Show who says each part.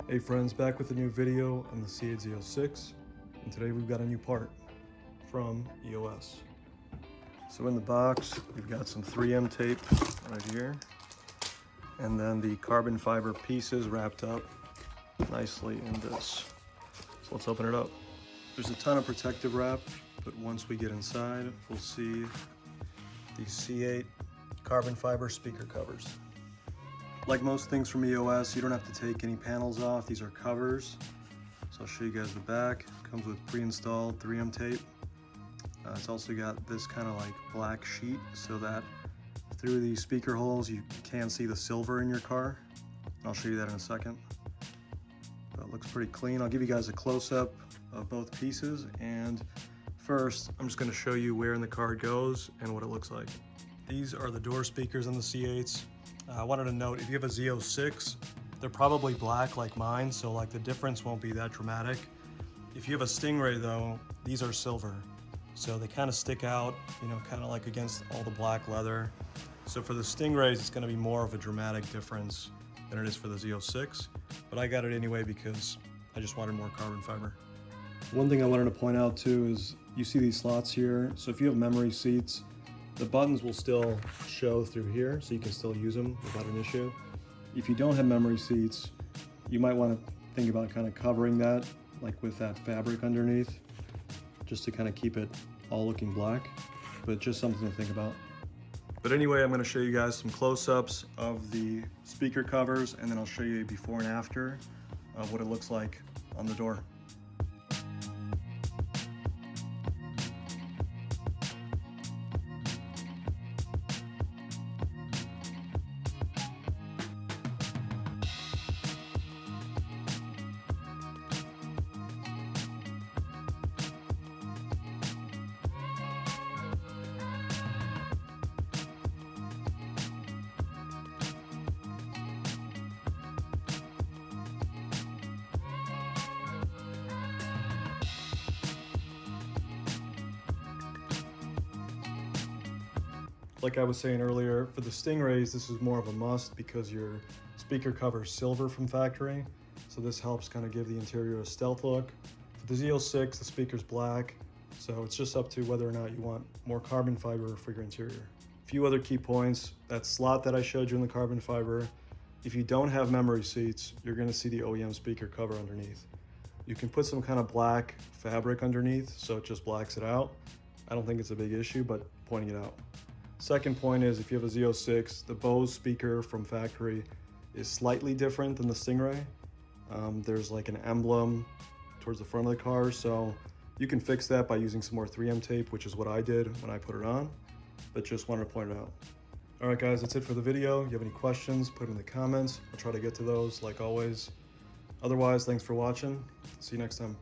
Speaker 1: Hey friends, back with a new video on the C8 Z06, and today we've got a new part from EOS. So in the box, we've got some 3M tape right here, and then the carbon fiber pieces wrapped up nicely in this. So let's open it up. There's a ton of protective wrap, but once we get inside, we'll see the C8 carbon fiber speaker covers. Like most things from EOS, you don't have to take any panels off. These are covers. So I'll show you guys the back. Comes with pre-installed 3M tape. It's also got this kind of like black sheet so that through the speaker holes you can see the silver in your car. I'll show you that in a second. But it looks pretty clean. I'll give you guys a close-up of both pieces, and first I'm just going to show you where in the car it goes and what it looks like. These are the door speakers on the C8s. I wanted to note, if you have a Z06, they're probably black like mine, so like the difference won't be that dramatic. If you have a Stingray though, these are silver. So they kind of stick out, you know, kind of like against all the black leather. So for the Stingrays, it's gonna be more of a dramatic difference than it is for the Z06, but I got it anyway because I just wanted more carbon fiber. One thing I wanted to point out too is you see these slots here. So if you have memory seats, the buttons will still show through here, so you can still use them without an issue. If you don't have memory seats, you might want to think about kind of covering that, like with that fabric underneath, just to kind of keep it all looking black, but just something to think about. But anyway, I'm going to show you guys some close-ups of the speaker covers, and then I'll show you a before and after of what it looks like on the door. Like I was saying earlier, for the Stingrays, this is more of a must because your speaker cover is silver from factory. So this helps kind of give the interior a stealth look. For the Z06, the speaker's black. So it's just up to whether or not you want more carbon fiber for your interior. A few other key points, that slot that I showed you in the carbon fiber, if you don't have memory seats, you're gonna see the OEM speaker cover underneath. You can put some kind of black fabric underneath, so it just blacks it out. I don't think it's a big issue, but pointing it out. Second point is, if you have a Z06, the Bose speaker from factory is slightly different than the Stingray. There's like an emblem towards the front of the car, so you can fix that by using some more 3M tape, which is what I did when I put it on, but just wanted to point it out. All right guys, that's it for the video. If you have any questions, put them in the comments. I'll try to get to those like always. Otherwise, thanks for watching. See you next time.